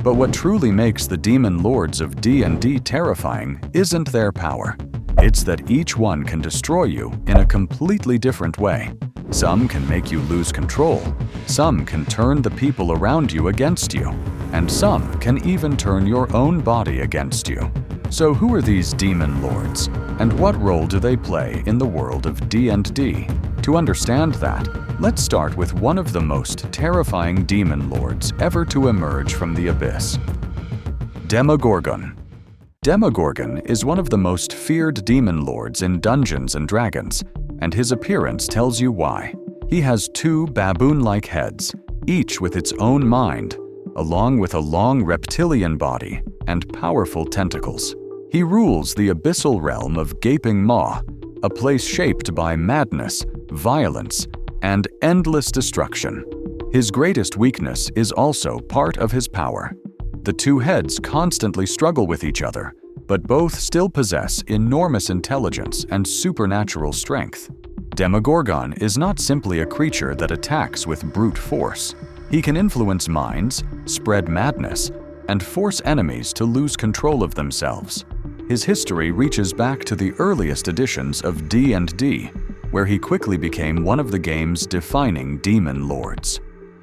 But what truly makes the demon lords of D&D terrifying isn't their power. It's that each one can destroy you in a completely different way. Some can make you lose control, some can turn the people around you against you, and some can even turn your own body against you. So who are these demon lords, and what role do they play in the world of D&D? To understand that, let's start with one of the most terrifying demon lords ever to emerge from the abyss. Demogorgon. Demogorgon is one of the most feared demon lords in Dungeons & Dragons, and his appearance tells you why. He has two baboon-like heads, each with its own mind, along with a long reptilian body and powerful tentacles. He rules the abyssal realm of Gaping Maw, a place shaped by madness, violence, and endless destruction. His greatest weakness is also part of his power. The two heads constantly struggle with each other, but both still possess enormous intelligence and supernatural strength. Demogorgon is not simply a creature that attacks with brute force. He can influence minds, spread madness, and force enemies to lose control of themselves. His history reaches back to the earliest editions of D&D, where he quickly became one of the game's defining demon lords.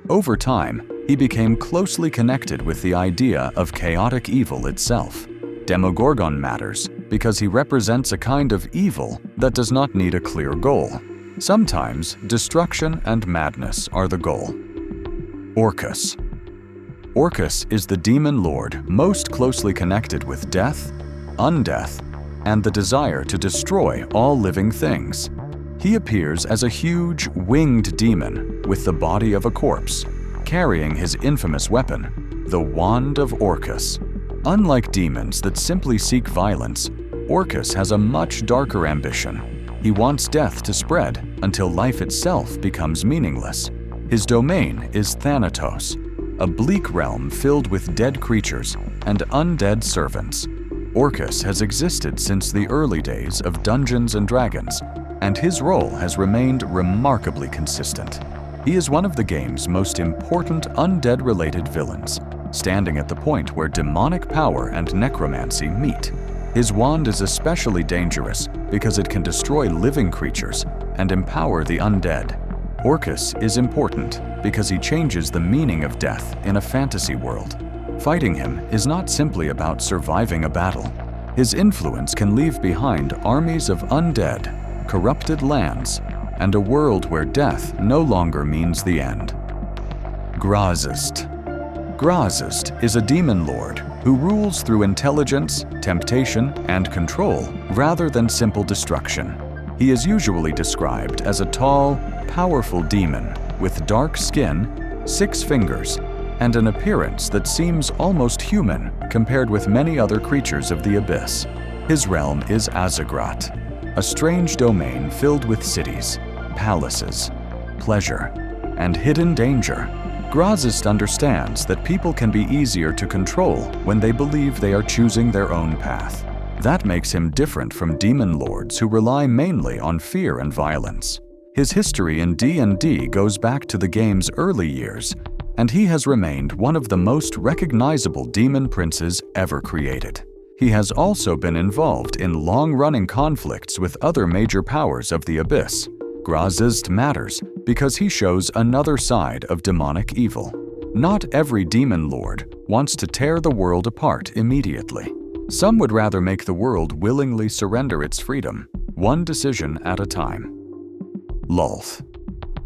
Over time, he became closely connected with the idea of chaotic evil itself. Demogorgon matters because he represents a kind of evil that does not need a clear goal. Sometimes, destruction and madness are the goal. Orcus. Orcus is the demon lord most closely connected with death, undeath, and the desire to destroy all living things. He appears as a huge, winged demon with the body of a corpse, carrying his infamous weapon, the Wand of Orcus. Unlike demons that simply seek violence, Orcus has a much darker ambition. He wants death to spread until life itself becomes meaningless. His domain is Thanatos, a bleak realm filled with dead creatures and undead servants. Orcus has existed since the early days of Dungeons & Dragons, and his role has remained remarkably consistent. He is one of the game's most important undead-related villains, standing at the point where demonic power and necromancy meet. His wand is especially dangerous because it can destroy living creatures and empower the undead. Orcus is important because he changes the meaning of death in a fantasy world. Fighting him is not simply about surviving a battle. His influence can leave behind armies of undead, corrupted lands, and a world where death no longer means the end. Graz'zt. Graz'zt is a demon lord who rules through intelligence, temptation, and control rather than simple destruction. He is usually described as a tall, powerful demon with dark skin, 6 fingers, and an appearance that seems almost human compared with many other creatures of the abyss. His realm is Zuggtmoy, a strange domain filled with cities, palaces, pleasure, and hidden danger. Graz'zt understands that people can be easier to control when they believe they are choosing their own path. That makes him different from demon lords who rely mainly on fear and violence. His history in D&D goes back to the game's early years, and he has remained one of the most recognizable demon princes ever created. He has also been involved in long-running conflicts with other major powers of the abyss. Graz'zt matters because he shows another side of demonic evil. Not every demon lord wants to tear the world apart immediately. Some would rather make the world willingly surrender its freedom, one decision at a time. Lolth.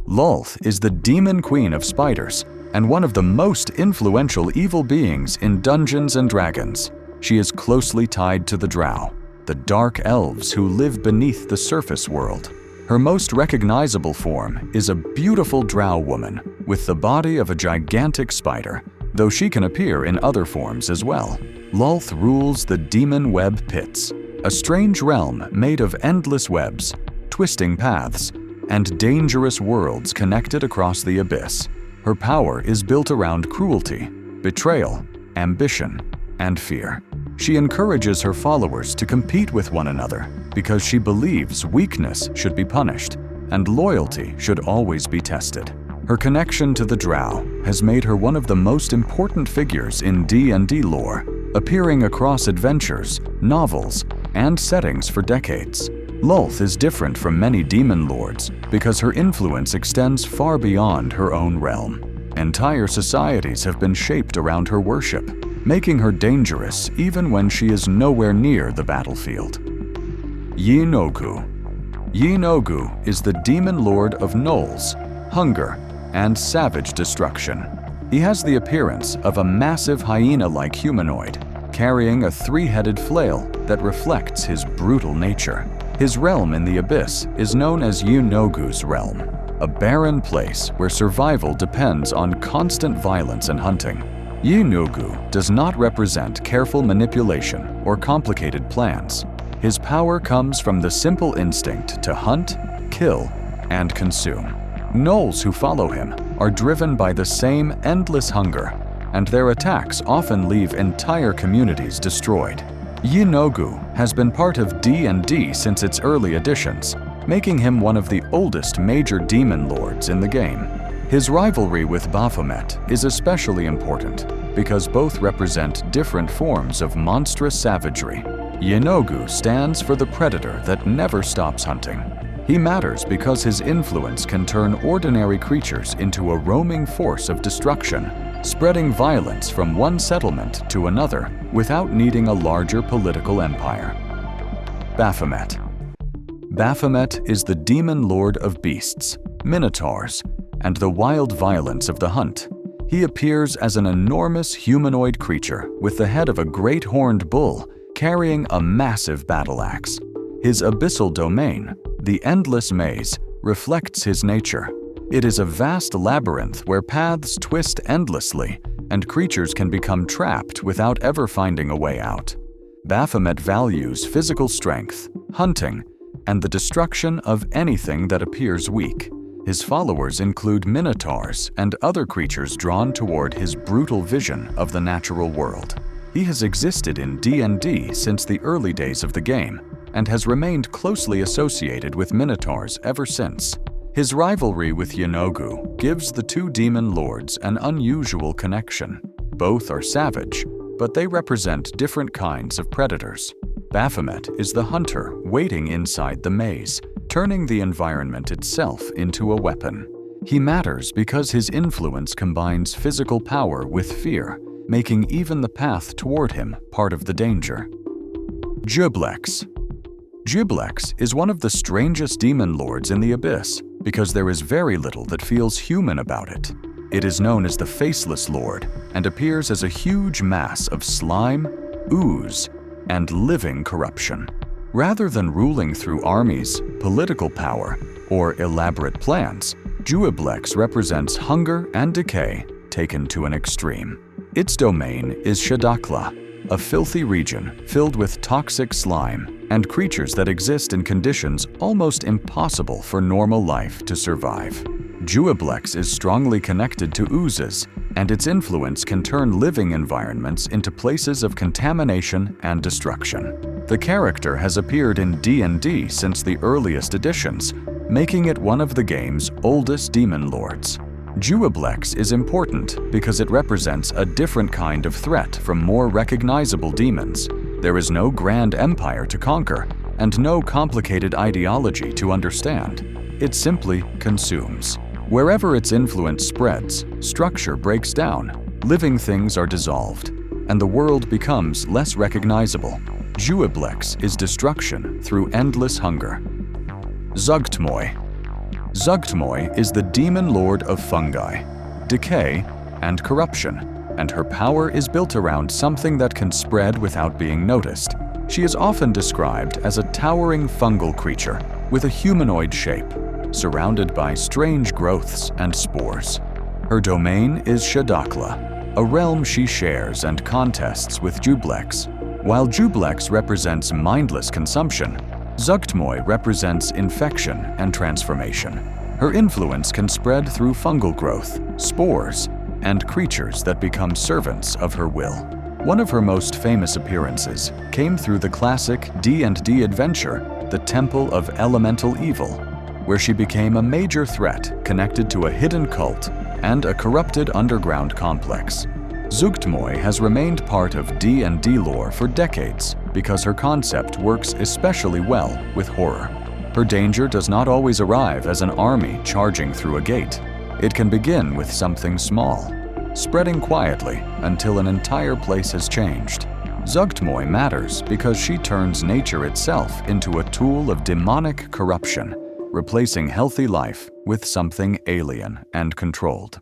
Lolth is the demon queen of spiders and one of the most influential evil beings in Dungeons & Dragons. She is closely tied to the Drow, the dark elves who live beneath the surface world. Her most recognizable form is a beautiful drow woman with the body of a gigantic spider, though she can appear in other forms as well. Lolth rules the Demon Web Pits, a strange realm made of endless webs, twisting paths, and dangerous worlds connected across the abyss. Her power is built around cruelty, betrayal, ambition, and fear. She encourages her followers to compete with one another because she believes weakness should be punished and loyalty should always be tested. Her connection to the Drow has made her one of the most important figures in D&D lore, appearing across adventures, novels, and settings for decades. Lolth is different from many demon lords because her influence extends far beyond her own realm. Entire societies have been shaped around her worship, making her dangerous even when she is nowhere near the battlefield. Yeenoghu. Yeenoghu is the demon lord of gnolls, hunger, and savage destruction. He has the appearance of a massive hyena-like humanoid, carrying a three-headed flail that reflects his brutal nature. His realm in the abyss is known as Yeenoghu's realm, a barren place where survival depends on constant violence and hunting. Yeenoghu does not represent careful manipulation or complicated plans. His power comes from the simple instinct to hunt, kill, and consume. Gnolls who follow him are driven by the same endless hunger, and their attacks often leave entire communities destroyed. Yeenoghu has been part of D&D since its early editions, making him one of the oldest major demon lords in the game. His rivalry with Baphomet is especially important because both represent different forms of monstrous savagery. Yeenoghu stands for the predator that never stops hunting. He matters because his influence can turn ordinary creatures into a roaming force of destruction, spreading violence from one settlement to another without needing a larger political empire. Baphomet. Baphomet is the demon lord of beasts, minotaurs, and the wild violence of the hunt. He appears as an enormous humanoid creature with the head of a great horned bull carrying a massive battle axe. His abyssal domain, the Endless Maze, reflects his nature. It is a vast labyrinth where paths twist endlessly and creatures can become trapped without ever finding a way out. Baphomet values physical strength, hunting, and the destruction of anything that appears weak. His followers include minotaurs and other creatures drawn toward his brutal vision of the natural world. He has existed in D&D since the early days of the game and has remained closely associated with minotaurs ever since. His rivalry with Yeenoghu gives the two demon lords an unusual connection. Both are savage, but they represent different kinds of predators. Baphomet is the hunter waiting inside the maze, turning the environment itself into a weapon. He matters because his influence combines physical power with fear, making even the path toward him part of the danger. Juiblex. Juiblex is one of the strangest demon lords in the abyss because there is very little that feels human about it. It is known as the Faceless Lord and appears as a huge mass of slime, ooze, and living corruption. Rather than ruling through armies, political power, or elaborate plans, Juiblex represents hunger and decay taken to an extreme. Its domain is Shadakla, a filthy region filled with toxic slime and creatures that exist in conditions almost impossible for normal life to survive. Juiblex is strongly connected to oozes, and its influence can turn living environments into places of contamination and destruction. The character has appeared in D&D since the earliest editions, making it one of the game's oldest demon lords. Juiblex is important because it represents a different kind of threat from more recognizable demons. There is no grand empire to conquer and no complicated ideology to understand. It simply consumes. Wherever its influence spreads, structure breaks down, living things are dissolved, and the world becomes less recognizable. Juiblex is destruction through endless hunger. Zuggtmoy. Zuggtmoy is the demon lord of fungi, decay, and corruption, and her power is built around something that can spread without being noticed. She is often described as a towering fungal creature with a humanoid shape, surrounded by strange growths and spores. Her domain is Shadakla, a realm she shares and contests with Juiblex. While Juiblex represents mindless consumption, Zuggtmoy represents infection and transformation. Her influence can spread through fungal growth, spores, and creatures that become servants of her will. One of her most famous appearances came through the classic D&D adventure, The Temple of Elemental Evil. where she became a major threat connected to a hidden cult and a corrupted underground complex. Zuggtmoy has remained part of D&D lore for decades because her concept works especially well with horror. Her danger does not always arrive as an army charging through a gate. It can begin with something small, spreading quietly until an entire place has changed. Zuggtmoy matters because she turns nature itself into a tool of demonic corruption, replacing healthy life with something alien and controlled.